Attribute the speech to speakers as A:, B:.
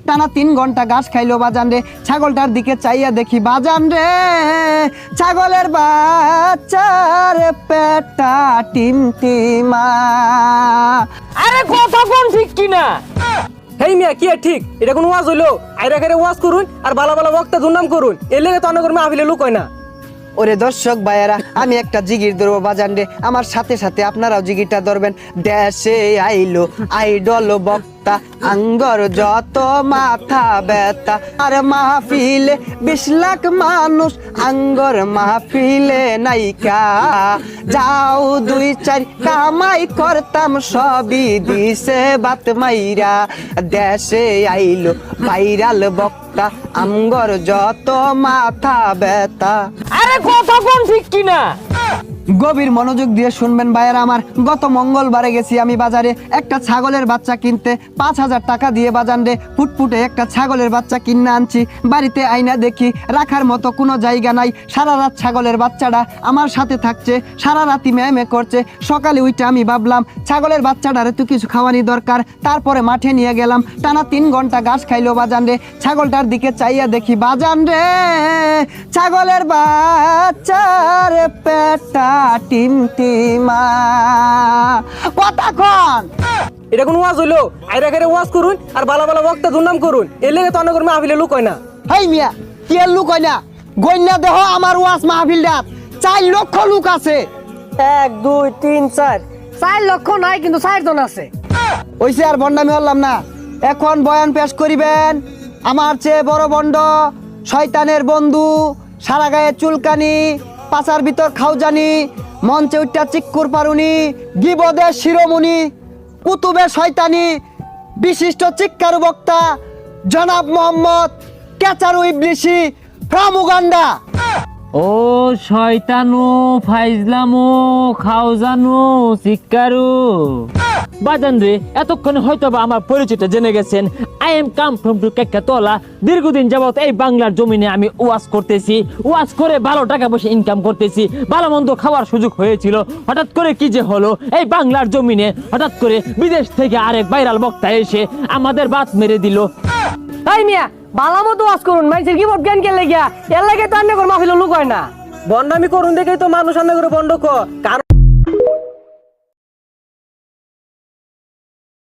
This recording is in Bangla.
A: টানা 3 ঘন্টা ঘাস খাইলো বাজান রে। ছাগলটার দিকে চাইয়া দেখি বাজান রে, ছাগলের বাচ্চার পেটটা টিমটিমা।
B: আরে কথা কোন ঠিক কিনা? হেই মিয়া কি ঠিক? এটা কোন ওয়াজ হইলো? আইরা করে ওয়াজ করুন আর বালা বালা বক্তা দুর্নাম করুন, এর লেগে তো অনেক মাহফিলে লোক হয় না।
A: ওরে দর্শক ভাইয়েরা, আমি একটা জিগির ধরবো বাজান রে, আমার সাথে সাথে আপনারাও জিগিরটা ধরবেন। দেশে আইলো আইডল বক্তা, আঙ্গর যত মাথা ব্যথা, আর মাহফিলে 20 লাখ মানুষ, আঙ্গর মাহফিলে নাইকা। যাও 2-4 কামাই করতাম, সবই দিছে বাত মাইরা। দেশে আইলো ভাইরাল বক্তা, আঙ্গর যত মাথা ব্যথা।
B: আরে কথা কোন ঠিক কিনা?
A: গভীর মনোযোগ দিয়ে শুনবেন ভাইয়েরা আমার। গত মঙ্গলবারে গেছি আমি বাজারে একটা ছাগলের বাচ্চা কিনতে। 5000 টাকা দিয়ে বাজান রে ফুটফুটে একটা ছাগলের বাচ্চা কিনে আনছি। বাড়িতে আইনা দেখি রাখার মতো কোনো জায়গা নাই। সারা রাত ছাগলের বাচ্চাটা আমার সাথে থাকছে, সারা রাতি ম্যামে করছে। সকালে উঠে আমি ভাবলাম ছাগলের বাচ্চাটারে তো কিছু খাওয়ানি দরকার। তারপরে মাঠে নিয়ে গেলাম, টানা 3 ঘন্টা ঘাস খাইলো বাজান রে। ছাগলটার দিকে চাইয়া দেখি বাজান রে, ছাগলের বাচ্চার পেটটা টিমটিমা। কতক্ষণ?
B: এটা কোন ওয়াজ হইলো? আইরা করে ওয়াজ করুন আর বালা বালা বক্তা দুর্নাম করুন, এর লেগে তো অনেক মাহফিলে লোক হয় না।
A: হেই মিয়া কি এর লোক হয় না? গইনা দেহ আমার ওয়াজ মাহফিলটা 4 লক্ষ লোক আছে।
B: 1 2 3 4 লক্ষ নাই, কিন্তু 4 জন আছে।
A: ওইসে আর বন্ডামি হলাম না। এখন বয়ান পেশ করিবেন আমার চেয়ে বড় বন্ড, শয়তানের বন্ধু, সারা গায়ে চুলকানি, পাছার ভিতর খাওজানি, মঞ্চে উঠা চিক্কুর পারুনি, গিবদের শিরোমণি, কুতুবে শয়তানি, বিশিষ্ট চিক্কারু বক্তা জনাব মোহাম্মদ কেচারু ইবলিসি ফ্রম উগান্ডা।
C: ও শয়তানু ফাইজলামু খাওজানু সিক্কারু বাজান রে, এতক্ষণে হয়তো বা আমার পরিচয়টা জেনে গেছেন। I am come from to কেক্কাতলা। দীর্ঘদিন যাবত এই বাংলার জমিনে আমি ওয়াজ করতেছি, ওয়াজ করে ভালো টাকা পয়সা ইনকাম করতেছি, ভালো মন্দ খাওয়ার সুযোগ হয়েছিল। হঠাৎ করে কি যে হলো, এই বাংলার জমিনে হঠাৎ করে বিদেশ থেকে আরেক ভাইরাল বক্তা এসে আমাদের বাত মেরে দিল।
B: তাই মিয়া বালা মতো ওয়াজ করুন, মানুষের কি বট জ্ঞান কে লেগিয়া, এর লাগে তো অনেক মাহফিলে লোক হয় না। বন্ডামি করুন দেখেই তো মানুষ অনেক বন্ড কারণ